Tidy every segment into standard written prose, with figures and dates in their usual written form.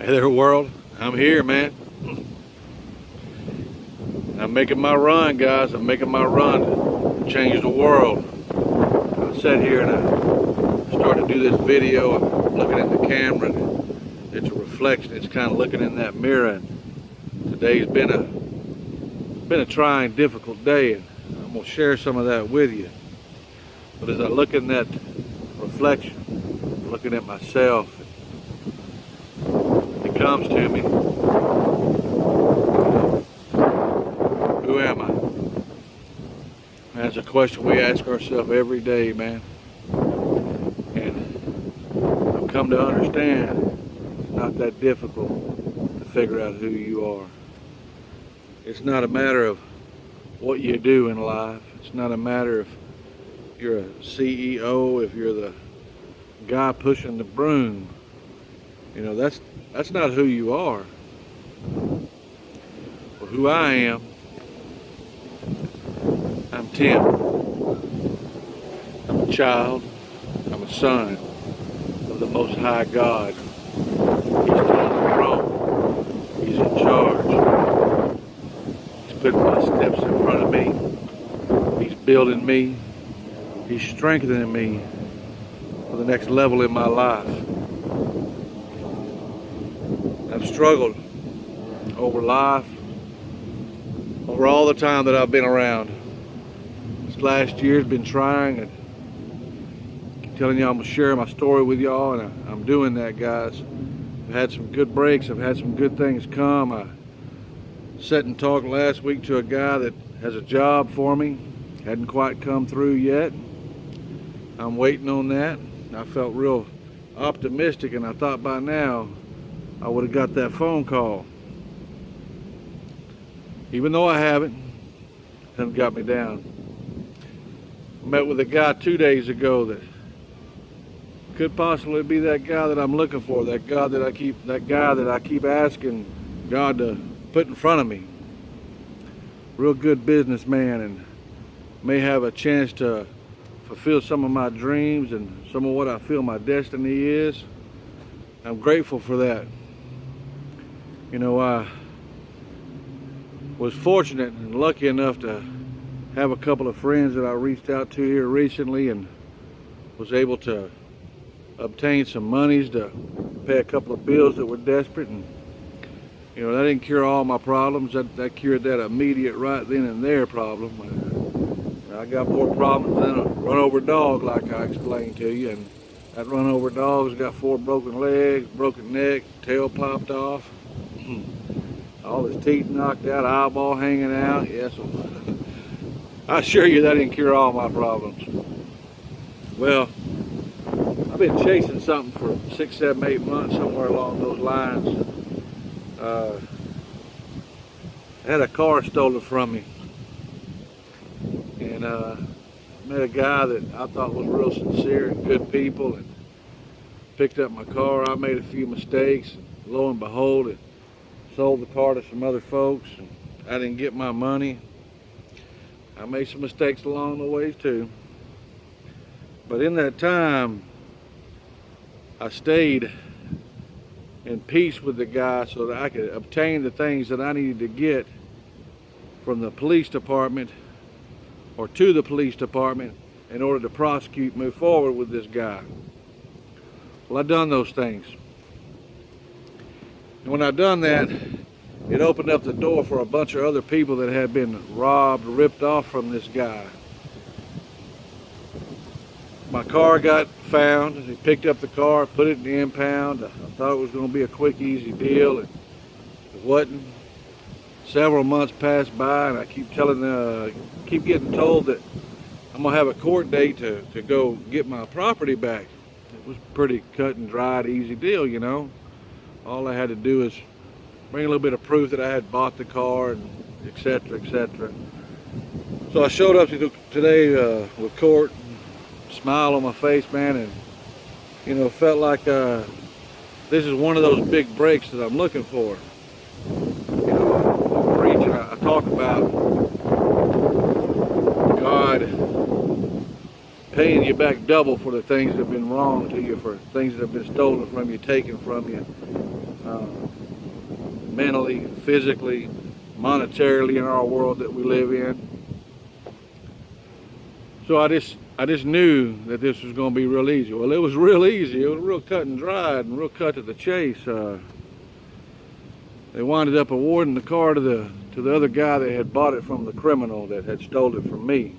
Hey there, world. I'm here, man. I'm making my run, guys. I'm making my run to change the world. I sat here and I started to do this video. I'm looking at the camera, and it's a reflection. It's kind of looking in that mirror. And today's been a trying, difficult day, and I'm gonna share some of that with you. But as I look in that reflection, looking at myself, it comes to me. Who am I? That's a question we ask ourselves every day, man. And I've come to understand it's not that difficult to figure out who you are. It's not a matter of what you do in life. It's not a matter if you're a CEO, if you're the guy pushing the broom. You know, that's not who you are. Well, who I am, I'm Tim. I'm a child. I'm a son of the Most High God. He's on the throne. He's in charge. He's putting my steps in front of me. He's building me. He's strengthening me for the next level in my life. I've struggled over life, over all the time that I've been around. This last year's been trying, and I'm telling you, I'm gonna share my story with y'all, and I'm doing that, guys. I've had some good breaks. I've had some good things come. I sat and talked last week to a guy that has a job for me. Hadn't quite come through yet. I'm waiting on that. I felt real optimistic, and I thought by now I would have got that phone call. Even though I haven't, it hasn't got me down. I met with a guy 2 days ago that could possibly be that guy that I'm looking for, that guy that I keep asking God to put in front of me. Real good businessman, and may have a chance to fulfill some of my dreams and some of what I feel my destiny is. I'm grateful for that. You know, I was fortunate and lucky enough to have a couple of friends that I reached out to here recently, and was able to obtain some monies to pay a couple of bills that were desperate. And you know, that didn't cure all my problems. That cured that immediate right then and there problem. I got more problems than a run over dog, like I explained to you. And that run over dog's got 4 broken legs, broken neck, tail popped off, all his teeth knocked out, eyeball hanging out. Yes, I assure you that didn't cure all my problems. Well, I've been chasing something for 6, 7, 8 months, somewhere along those lines. I had a car stolen from me, and met a guy that I thought was real sincere and good people, and picked up my car. I made a few mistakes, and lo and behold, it sold the car to some other folks, and I didn't get my money. I made some mistakes along the way too, but in that time I stayed in peace with the guy so that I could obtain the things that I needed to get from the police department, or to the police department, in order to prosecute, move forward with this guy. Well, I done those things, and when I done that, it opened up the door for a bunch of other people that had been robbed, ripped off from this guy. My car got found. He picked up the car, put it in the impound. I thought it was going to be a quick, easy deal, and it wasn't. Several months passed by, and I keep getting told that I'm gonna have a court date to go get my property back. It was pretty cut and dried, easy deal, you know. All I had to do is bring a little bit of proof that I had bought the car, and etc., etc. So I showed up today with court, smile on my face, man, and you know, felt like this is one of those big breaks that I'm looking for. You know, preaching, I talk about God paying you back double for the things that have been wrong to you, for things that have been stolen from you, taken from you. mentally, physically, monetarily in our world that we live in. So I just knew that this was going to be real easy. Well, it was real easy. It was real cut and dried and real cut to the chase. They winded up awarding the car to the other guy that had bought it from the criminal that had stole it from me.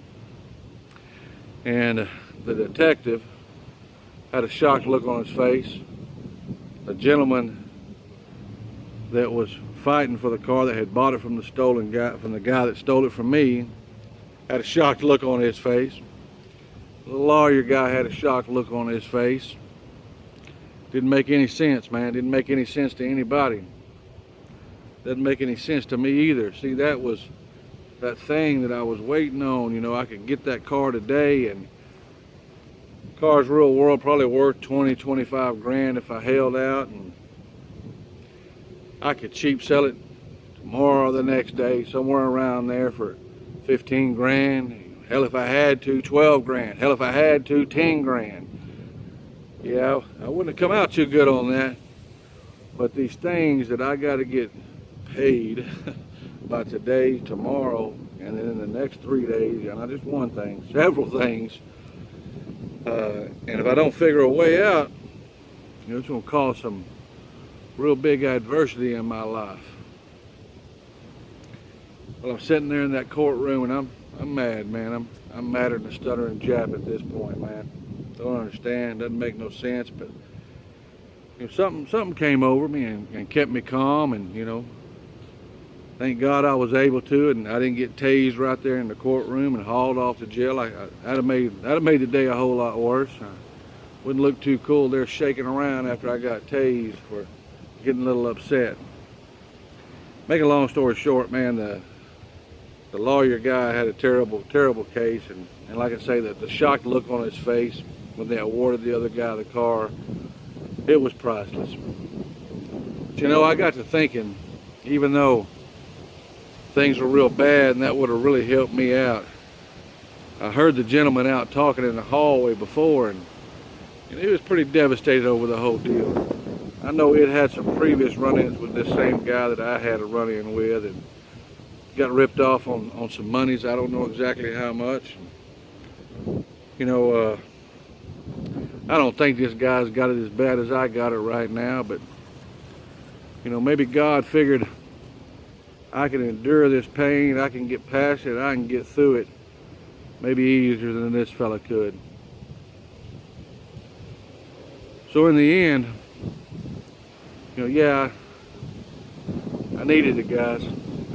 And the detective had a shocked look on his face. The gentleman that was fighting for the car that had bought it from the guy that stole it from me had a shocked look on his face. The lawyer guy had a shocked look on his face. Didn't make any sense, man. Didn't make any sense to anybody. Doesn't make any sense to me either. See, that was that thing that I was waiting on. You know, I could get that car today, and the car's real world probably worth 20, 25 grand if I held out, and I could cheap sell it tomorrow or the next day, somewhere around there for 15 grand. Hell, if I had to, 12 grand. Hell, if I had to, 10 grand. Yeah, I wouldn't have come out too good on that. But these things that I got to get paid by today, tomorrow, and then in the next 3 days, and not just one thing, several things. And if I don't figure a way out, you know, it's going to cause some real big adversity in my life. Well, I'm sitting there in that courtroom, and I'm mad, man. I'm madder than a stuttering Jap at this point, man. Don't understand. Doesn't make no sense. But you know, something came over me and kept me calm, and you know, thank God I was able to, and I didn't get tased right there in the courtroom and hauled off to jail. That'd have made the day a whole lot worse. I wouldn't look too cool there shaking around after I got tased for getting a little upset. Make a long story short, man, the lawyer guy had a terrible, terrible case, and like I say, the shocked look on his face when they awarded the other guy the car, it was priceless. But you know, I got to thinking, even though things were real bad and that would have really helped me out, I heard the gentleman out talking in the hallway before, and he was pretty devastated over the whole deal. I know it had some previous run-ins with this same guy that I had a run-in with, and got ripped off on some monies. I don't know exactly how much. You know, I don't think this guy's got it as bad as I got it right now, but you know, maybe God figured I can endure this pain, I can get past it, I can get through it maybe easier than this fella could. So in the end, you know, yeah, I needed it, guys.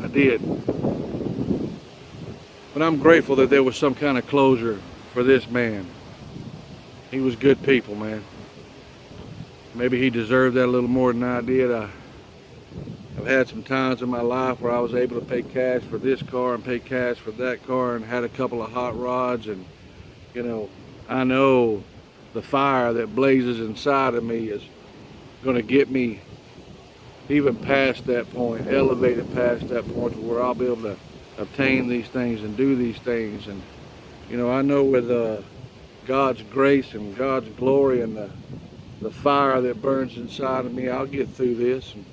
I did. But I'm grateful that there was some kind of closure for this man. He was good people, man. Maybe he deserved that a little more than I did. I've had some times in my life where I was able to pay cash for this car and pay cash for that car, and had a couple of hot rods, and you know, I know the fire that blazes inside of me is going to get me even past that point, elevated past that point to where I'll be able to obtain these things and do these things. And you know, I know with God's grace and God's glory and the fire that burns inside of me, I'll get through this and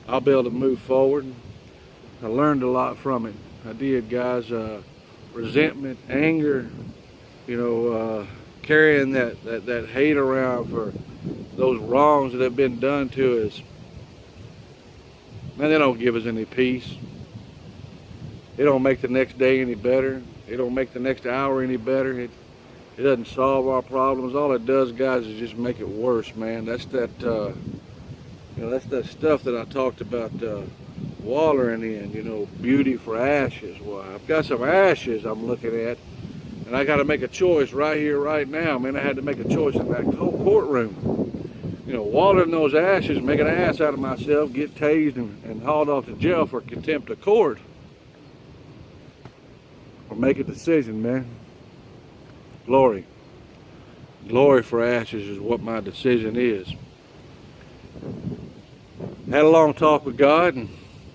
I'll be able to move forward. I learned a lot from it. I did, guys. Resentment, anger, you know, carrying that hate around for those wrongs that have been done to us. Man, they don't give us any peace. They don't make the next day any better. They don't make the next hour any better. It doesn't solve our problems. All it does, guys, is just make it worse, man. That's that, you know, that's that stuff that I talked about wallering in, you know, beauty for ashes. Well, I've got some ashes I'm looking at, and I got to make a choice right here, right now, man. I had to make a choice in that courtroom. You know, water in those ashes, make an ass out of myself, get tased and hauled off to jail for contempt of court. Or make a decision, man. Glory. Glory for ashes is what my decision is. Had a long talk with God, and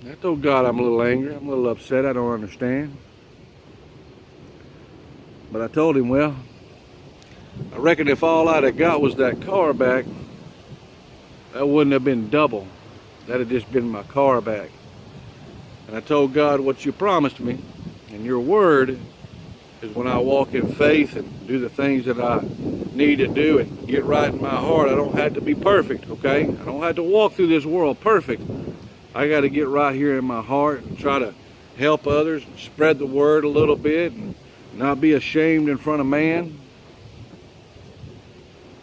I told God I'm a little angry, I'm a little upset, I don't understand. But I told him, well, I reckon if all I'd have got was that car back, that wouldn't have been double. that had just been my car back. And I told God, what you promised me and your word is when I walk in faith and do the things that I need to do and get right in my heart, I don't have to be perfect, okay? I don't have to walk through this world perfect. I got to get right here in my heart and try to help others and spread the word a little bit and not be ashamed in front of man.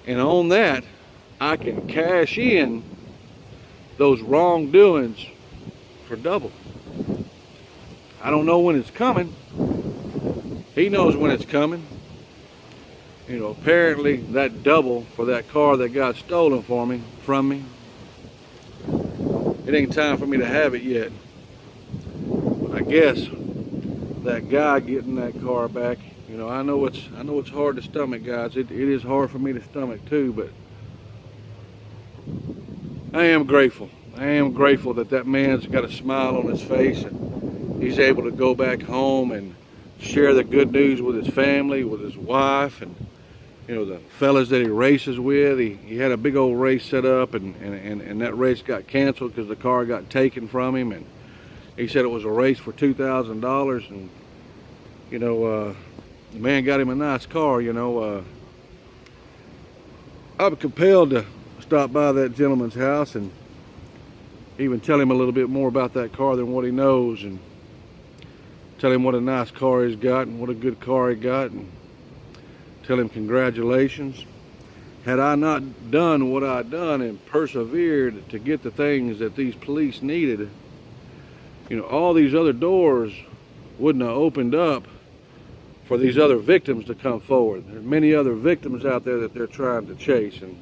And on that, I can cash in those wrongdoings for double. I don't know when it's coming. He knows when it's coming. You know, apparently that double for that car that got stolen from me, it ain't time for me to have it yet. But I guess that guy getting that car back, you know, I know it's hard to stomach, guys. It is hard for me to stomach too, but I am grateful. I am grateful that that man's got a smile on his face and he's able to go back home and share the good news with his family, with his wife, and you know, the fellas that he races with. He had a big old race set up, and that race got canceled because the car got taken from him, and he said it was a race for $2,000, and you know, the man got him a nice car. You know, I'm compelled to stop by that gentleman's house and even tell him a little bit more about that car than what he knows, and tell him what a nice car he's got and what a good car he got, and tell him congratulations. Had I not done what I'd done and persevered to get the things that these police needed, you know, all these other doors wouldn't have opened up for these other victims to come forward. There's many other victims out there that they're trying to chase, and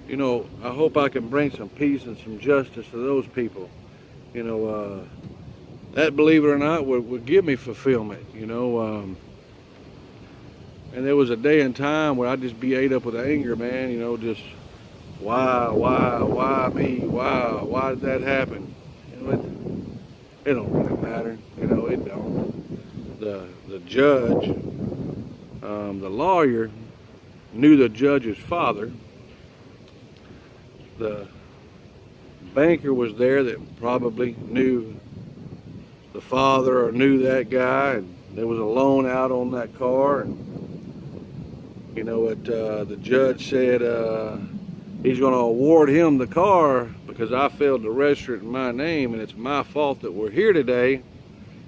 you know, I hope I can bring some peace and some justice to those people. You know, that, believe it or not, would give me fulfillment, you know. And there was a day and time where I'd just be ate up with anger, man, you know, just why me, why did that happen? You know, it don't really matter, you know, it don't. The judge, the lawyer knew the judge's father. The banker was there that probably knew the father or knew that guy, and there was a loan out on that car, and you know what, the judge said he's going to award him the car because I failed to register it in my name, and it's my fault that we're here today.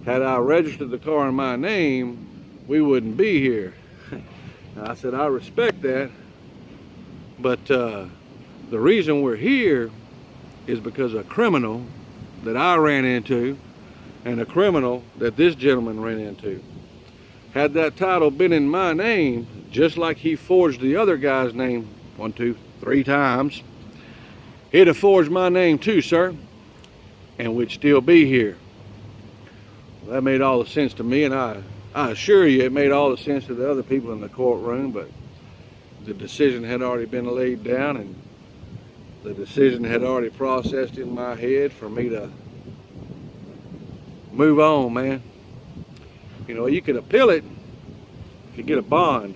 Had I registered the car in my name, we wouldn't be here. I said, I respect that, but the reason we're here is because a criminal that I ran into and a criminal that this gentleman ran into. Had that title been in my name, just like he forged the other guy's name 1, 2, 3 times, he'd have forged my name too, sir, and we'd still be here. Well, that made all the sense to me, and I assure you it made all the sense to the other people in the courtroom, but the decision had already been laid down, and the decision had already processed in my head for me to move on, man. You know, you can appeal it if you get a bond.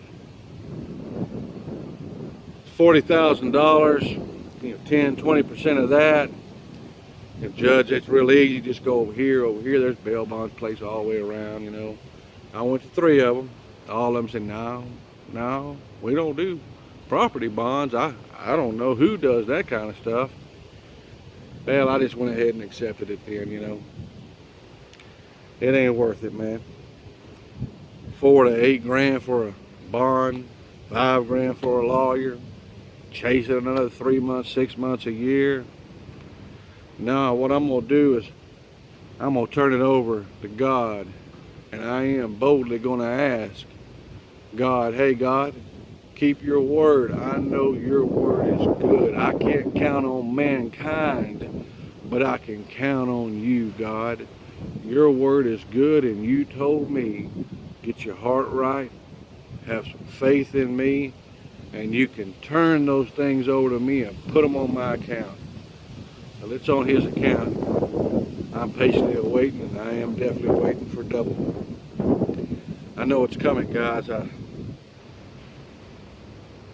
$40,000, you know, 10-20% of that. And judge, it's real easy. Just go over here. There's bail bonds placed all the way around, you know. I went to 3 of them. All of them said, no, we don't do property bonds. I don't know who does that kind of stuff. Well, I just went ahead and accepted it then, you know. It ain't worth it, man. 4 to 8 grand for a bond, 5 grand for a lawyer, chasing another 3 months, 6 months, a year. No, what I'm going to do is I'm going to turn it over to God, and I am boldly going to ask God, hey God, keep your word. I know your word is good. I can't count on mankind, but I can count on you, God. Your word is good, and you told me, get your heart right, have some faith in me, and you can turn those things over to me and put them on my account. Well, it's on his account. I'm patiently awaiting, and I am definitely waiting for double. I know it's coming, guys.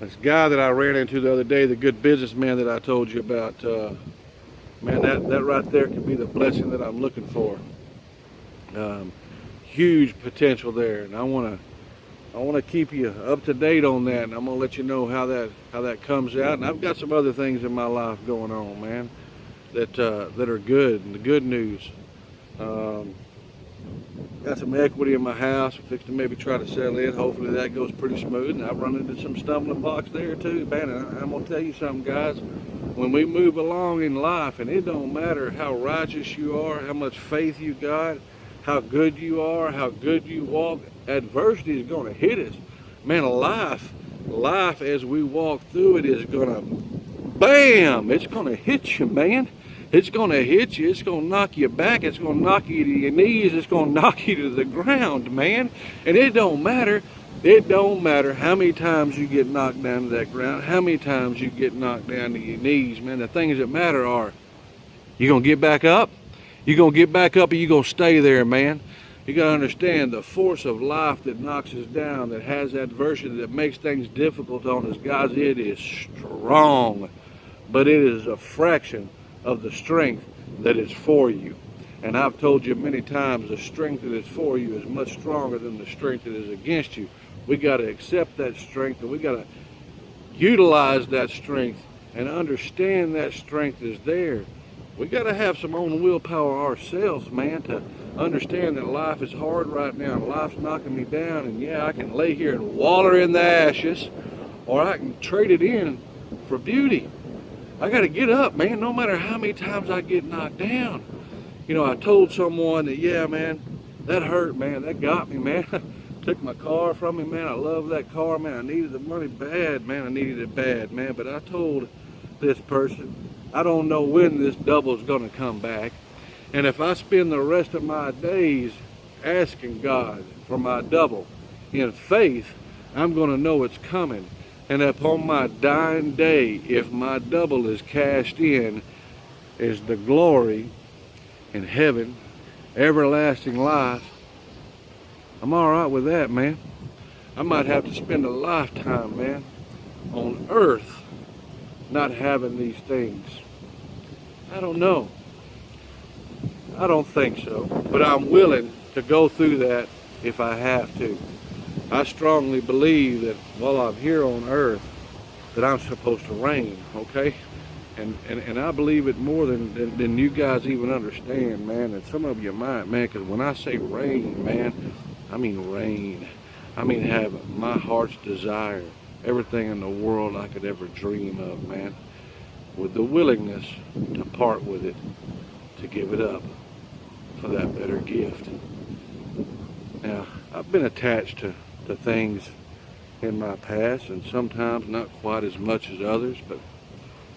This guy that I ran into the other day, the good businessman that I told you about, man, that right there could be the blessing that I'm looking for. Huge potential there, and I want to keep you up to date on that, and I'm gonna let you know how that comes out. And I've got some other things in my life going on, man, that are good, and the good news. Got some equity in my house. I'm fixing to maybe try to sell it. Hopefully that goes pretty smooth. And I've run into some stumbling blocks there too, man. And I'm gonna tell you something, guys. When we move along in life, and it don't matter how righteous you are, how much faith you got, how good you are, how good you walk, adversity is gonna hit us. Man, life as we walk through it is gonna, bam! It's gonna hit you, man. It's going to hit you. It's going to knock you back. It's going to knock you to your knees. It's going to knock you to the ground, man. And it don't matter. It don't matter how many times you get knocked down to that ground, how many times you get knocked down to your knees, man. The things that matter are, you going to get back up? You going to get back up, or you going to stay there, man? You got to understand the force of life that knocks us down, that has adversity, that makes things difficult on us. Guys, it is strong, but it is a fraction of the strength that is for you. And I've told you many times, the strength that is for you is much stronger than the strength that is against you. We got to accept that strength, and we got to utilize that strength and understand that strength is there. We got to have some own willpower ourselves, man, to understand that life is hard right now, and life's knocking me down, and yeah, I can lay here and waller in the ashes, or I can trade it in for beauty. I got to get up, man, no matter how many times I get knocked down. You know, I told someone that, yeah, man, that hurt, man, that got me, man. Took my car from me, man. I love that car, man. I needed the money bad, man. I needed it bad, man. But I told this person, I don't know when this double's going to come back. And if I spend the rest of my days asking God for my double in faith, I'm going to know it's coming. And upon my dying day, if my double is cashed in, is the glory in heaven, everlasting life, I'm all right with that, man. I might have to spend a lifetime, man, on earth not having these things. I don't know. I don't think so. But I'm willing to go through that if I have to. I strongly believe that while I'm here on earth, that I'm supposed to reign, okay? And I believe it more than you guys even understand, man. And some of you might, man, because when I say reign, man, I mean reign. I mean have my heart's desire, everything in the world I could ever dream of, man, with the willingness to part with it, to give it up for that better gift. Now, I've been attached to things in my past, and sometimes not quite as much as others, but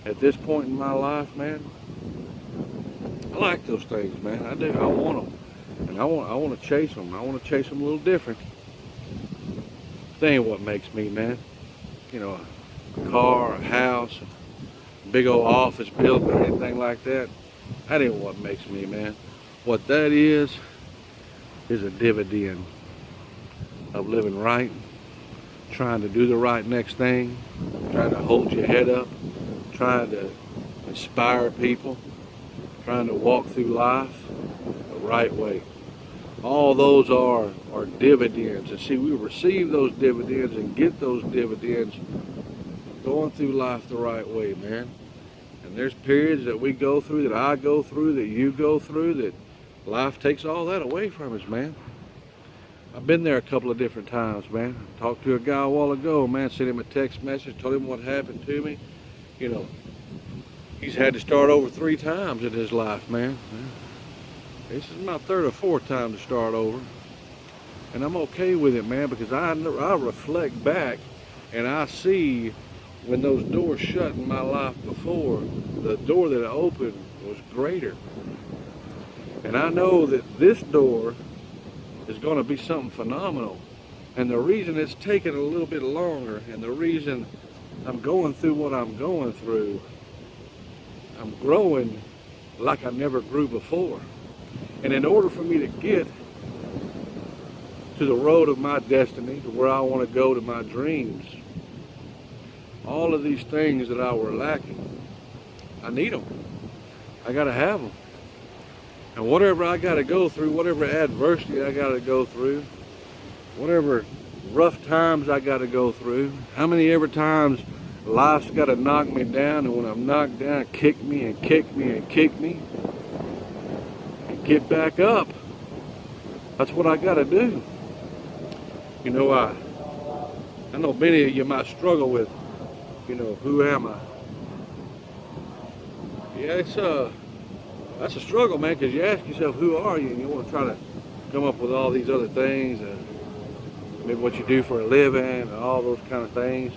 at this point in my life, man, I like those things, man. I do. I want them, and I want to chase them. I want to chase them a little different. They ain't what makes me, man. You know, a car, a house, a big old office building, or anything like that. That ain't what makes me, man. What that is a dividend of living right, trying to do the right next thing, trying to hold your head up, trying to inspire people, trying to walk through life the right way. All those are dividends. And see, we receive those dividends and get those dividends going through life the right way, man. And there's periods that we go through, that I go through, that you go through, that life takes all that away from us, man. I've been there a couple of different times, man. Talked to a guy a while ago, man, sent him a text message, told him what happened to me. You know, he's had to start over 3 times in his life, man. This is my 3rd or 4th time to start over. And I'm okay with it, man, because I reflect back and I see when those doors shut in my life before, the door that opened was greater. And I know that this door is going to be something phenomenal. And the reason it's taking a little bit longer, and the reason I'm going through what I'm going through, I'm growing like I never grew before. And in order for me to get to the road of my destiny, to where I want to go, to my dreams, all of these things that I were lacking, I need them. I gotta have them. And whatever I gotta go through, whatever adversity I gotta go through, whatever rough times I gotta go through, how many ever times life's gotta knock me down, and when I'm knocked down, kick me and kick me and kick me and get back up. That's what I gotta do. You know, I know many of you might struggle with, who am I? Yeah, that's a struggle, man, because you ask yourself, who are you? And you want to try to come up with all these other things, maybe what you do for a living, and all those kind of things.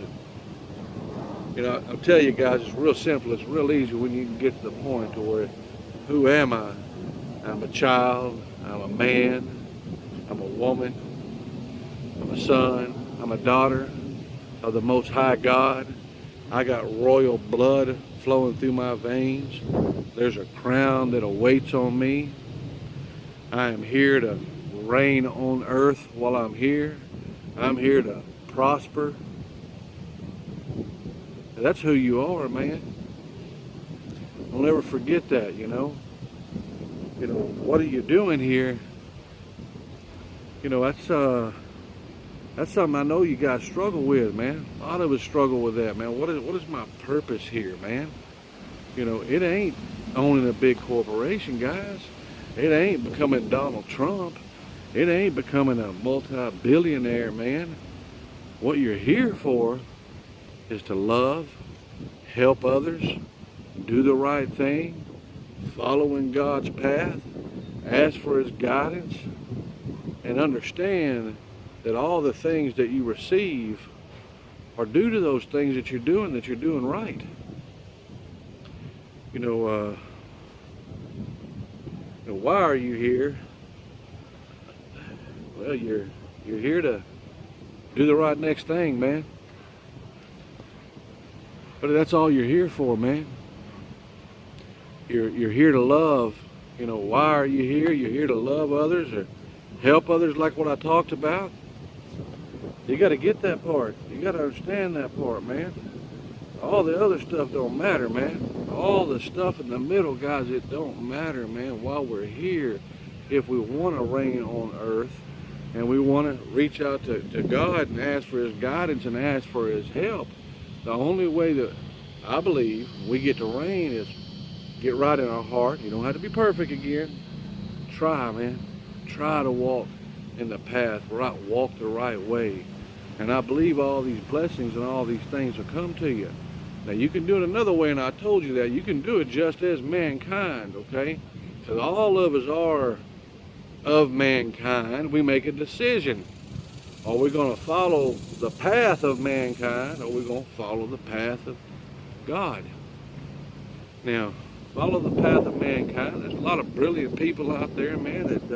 And, I'll tell you guys, it's real simple. It's real easy when you can get to the point to where, who am I? I'm a child. I'm a man. I'm a woman. I'm a son. I'm a daughter of the Most High God. I got royal blood flowing through my veins. There's a crown that awaits on me. I am here to reign on earth while I'm here. I'm here to prosper. And that's who you are, man. Don't never forget that, what are you doing here? That's something I know you guys struggle with, man. A lot of us struggle with that, man. What is my purpose here, man? It ain't owning a big corporation, guys. It ain't becoming Donald Trump. It ain't becoming a multi-billionaire, man. What you're here for is to love, help others, do the right thing, follow in God's path, ask for His guidance, and understand that all the things that you receive are due to those things that you're doing right. Why are you here? Well, you're here to do the right next thing, man. But that's all you're here for, man. You're here to love. Why are you here? You're here to love others or help others, like what I talked about. You got to get that part. You got to understand that part, man. All the other stuff don't matter, man. All the stuff in the middle, guys, it don't matter, man. While we're here, if we want to reign on earth and we want to reach out to God and ask for His guidance and ask for His help, the only way that I believe we get to reign is get right in our heart. You don't have to be perfect again. Try, man. Try to walk in the path, walk the right way. And I believe all these blessings and all these things will come to you. Now, you can do it another way, and I told you that. You can do it just as mankind, okay? Because all of us are of mankind. We make a decision. Are we going to follow the path of mankind, or are we going to follow the path of God? Now, follow the path of mankind. There's a lot of brilliant people out there, man, that,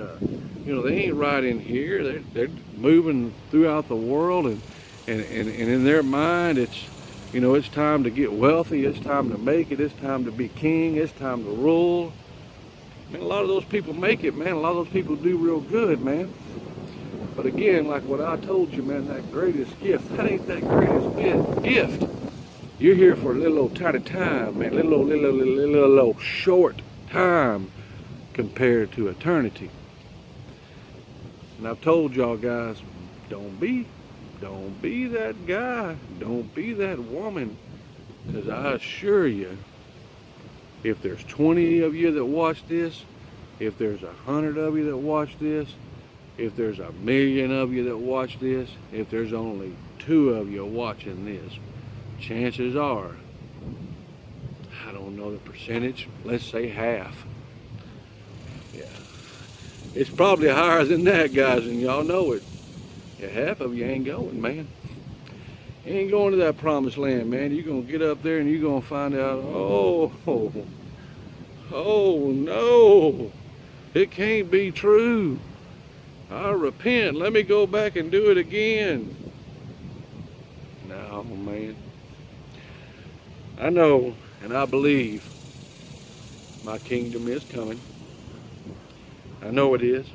they ain't right in here. They're moving throughout the world, and in their mind, it's time to get wealthy. It's time to make it. It's time to be king. It's time to rule. Man, a lot of those people make it, man. A lot of those people do real good, man. But again, like what I told you, man, that greatest gift, that ain't that greatest gift. You're here for a little old tiny time, man. Little old short time compared to eternity. And I've told y'all guys, don't be that guy. Don't be that woman. Because I assure you, if there's 20 of you that watch this, if there's 100 of you that watch this, if there's 1 million of you that watch this, if there's only 2 of you watching this, chances are, I don't know the percentage, let's say half. Yeah. It's probably higher than that, guys, and y'all know it. Yeah, half of you ain't going, man. You ain't going to that promised land, man. You're going to get up there and you're going to find out, oh no, it can't be true. I repent. Let me go back and do it again. No, man. I know and I believe my kingdom is coming. I know it is.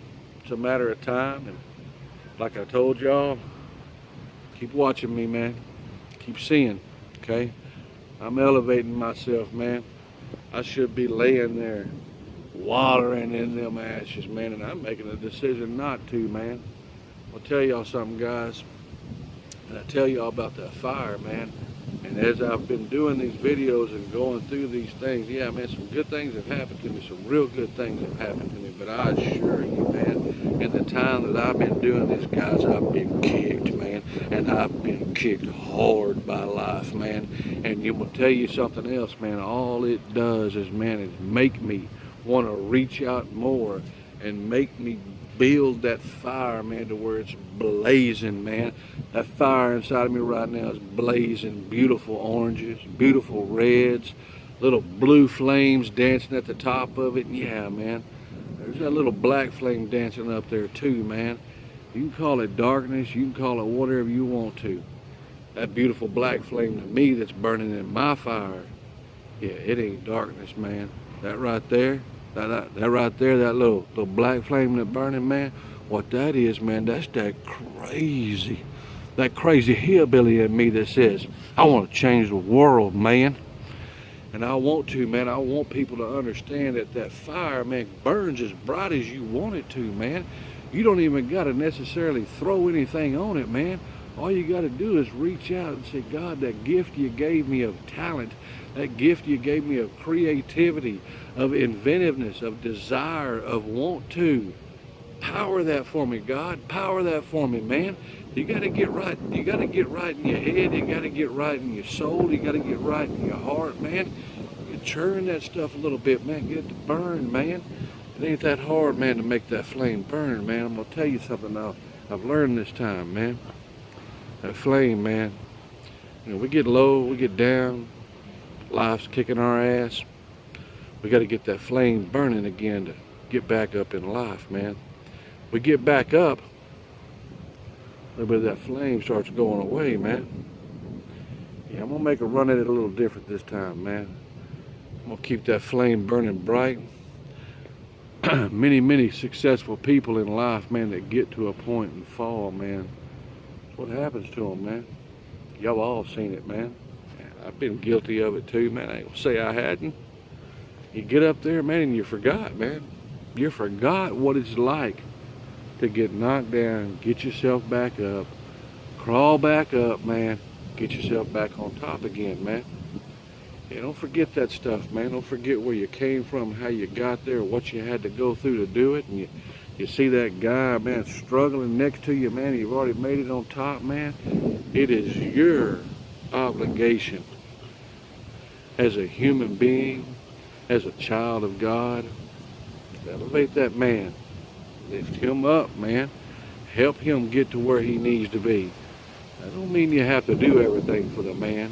It's a matter of time. And like I told y'all, keep watching me, man. Keep seeing, okay? I'm elevating myself, man. I should be laying there wallowing in them ashes, man, and I'm making a decision not to, man. I'll tell y'all something, guys, and I tell y'all about that fire, man. And as I've been doing these videos and going through these things, yeah, man, some good things have happened to me, some real good things have happened to me. But I assure you, man, in the time that I've been doing this, guys, I've been kicked, man. And I've been kicked hard by life, man. And you will tell you something else, man. All it does is, man, is make me want to reach out more and make me build that fire, man, to where it's blazing, man. That fire inside of me right now is blazing. Beautiful oranges, beautiful reds, little blue flames dancing at the top of it. And yeah, man, there's that little black flame dancing up there too, man. You can call it darkness, you can call it whatever you want to. That beautiful black flame to me that's burning in my fire, yeah, it ain't darkness, man. That right there, that right there, that little black flame that's burning, man, what that is, man, that's that crazy hillbilly in me that says, I want to change the world, man. And I want to, man. I want people to understand that that fire, man, burns as bright as you want it to, man. You don't even got to necessarily throw anything on it, man. All you got to do is reach out and say, God, that gift you gave me of talent, that gift you gave me of creativity, of inventiveness, of desire, of want to, power that for me, God. Power that for me, man. You got to get right. You got to get right in your head. You got to get right in your soul. You got to get right in your heart, man. You churn that stuff a little bit, man. Get it to burn, man. It ain't that hard, man, to make that flame burn, man. I'm going to tell you something now. I've learned this time, man. That flame, man. You know, we get low, we get down. Life's kicking our ass. We got to get that flame burning again to get back up in life, man. We get back up, a little bit of that flame starts going away, man. Yeah, I'm gonna make a run at it a little different this time, man. I'm gonna keep that flame burning bright. Many successful people in life, man, that get to a point and fall, man. That's what happens to them, man. Y'all all seen it, man. I've been guilty of it too, man. I ain't gonna say I hadn't. You get up there, man, and you forgot, man. You forgot what it's like to get knocked down, get yourself back up, crawl back up, man, get yourself back on top again, man. Yeah, don't forget that stuff, man. Don't forget where you came from, how you got there, what you had to go through to do it. And you see that guy, man, struggling next to you, man, you've already made it on top, man. It is your obligation as a human being, as a child of God, to elevate that man. Lift him up, man. Help him get to where he needs to be. That don't mean you have to do everything for the man.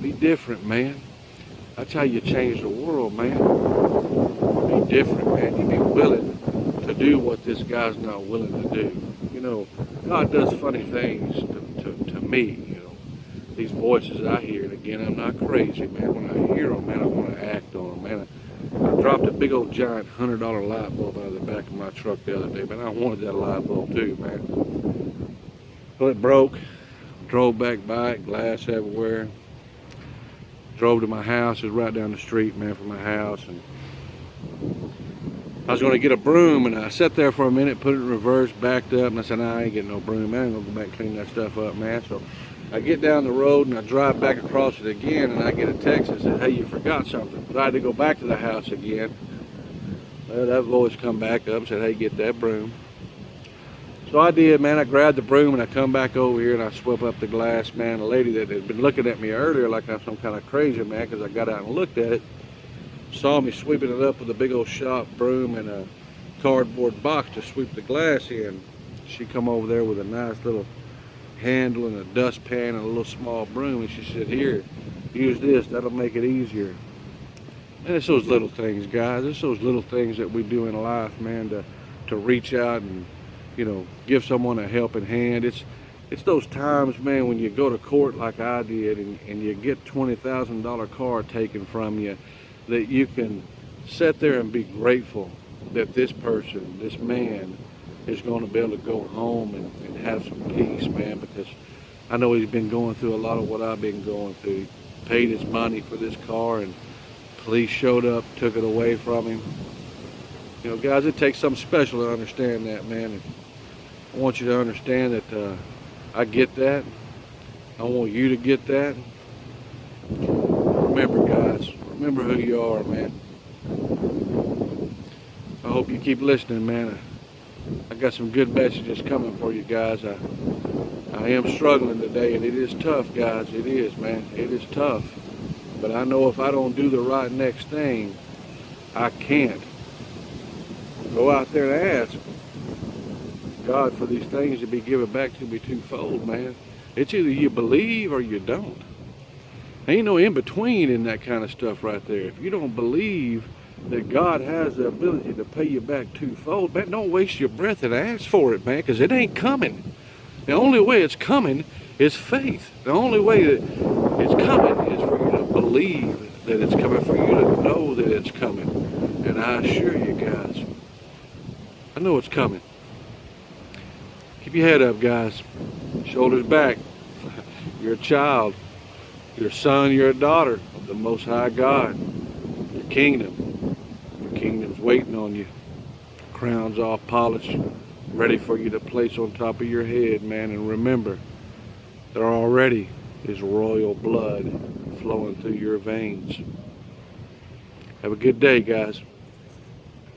Be different, man. That's how you change the world, man. Be different, man. You be willing to do what this guy's not willing to do. You know, God does funny things to me, you know. These voices I hear, and again, I'm not crazy, man. When I hear them, man, I want to act on them, man. I dropped a big old giant $100 light bulb out of the back of my truck the other day, man. I wanted that light bulb too, man. Well, it broke. Drove back by it, glass everywhere. Drove to my house. It was right down the street, man, from my house. And I was going to get a broom, and I sat there for a minute, put it in reverse, backed up, and I said, nah, I ain't getting no broom, man. I'm going to go back and clean that stuff up, man. So I get down the road and I drive back across it again, and I get a text that says, hey, you forgot something. So I had to go back to the house again. Well, that voice come back up and said, hey, get that broom. So I did, man. I grabbed the broom and I come back over here and I swept up the glass, man. A lady that had been looking at me earlier like I'm some kind of crazy man because I got out and looked at it, saw me sweeping it up with a big old shop broom and a cardboard box to sweep the glass in. She come over there with a nice little handle and a dustpan and a little small broom, and she said, here, use this, that'll make it easier. And it's those little things, guys. It's those little things that we do in life, man, to reach out and, you know, give someone a helping hand. It's those times, man, when you go to court like I did and you get $20,000 car taken from you, that you can sit there and be grateful that this person, this man, is going to be able to go home and have some peace, man, because I know he's been going through a lot of what I've been going through. He paid his money for this car and Police showed up, took it away from him. You know, guys, it takes something special to understand that, man. And I want you to understand that I get that. I want you to get that. Remember, guys, remember who you are, man. I hope you keep listening, man. I got some good messages coming for you guys. I am struggling today, and it is tough, guys. It is, man. It is tough. But I know if I don't do the right next thing, I can't. Go out there and ask God for these things to be given back to me twofold, man. It's either you believe or you don't. Ain't no in between in that kind of stuff right there. If you don't believe that God has the ability to pay you back twofold, man, don't waste your breath and ask for it, man, because it ain't coming. The only way it's coming is faith. The only way that it's coming is for you to believe that it's coming, for you to know that it's coming. And I assure you guys, I know it's coming. Keep your head up, guys. Shoulders back. You're a child. You're a son, you're a daughter of the Most High God. Your kingdom's waiting on you. Crown's all polished, ready for you to place on top of your head, man. And remember, there already is royal blood flowing through your veins. Have a good day, guys.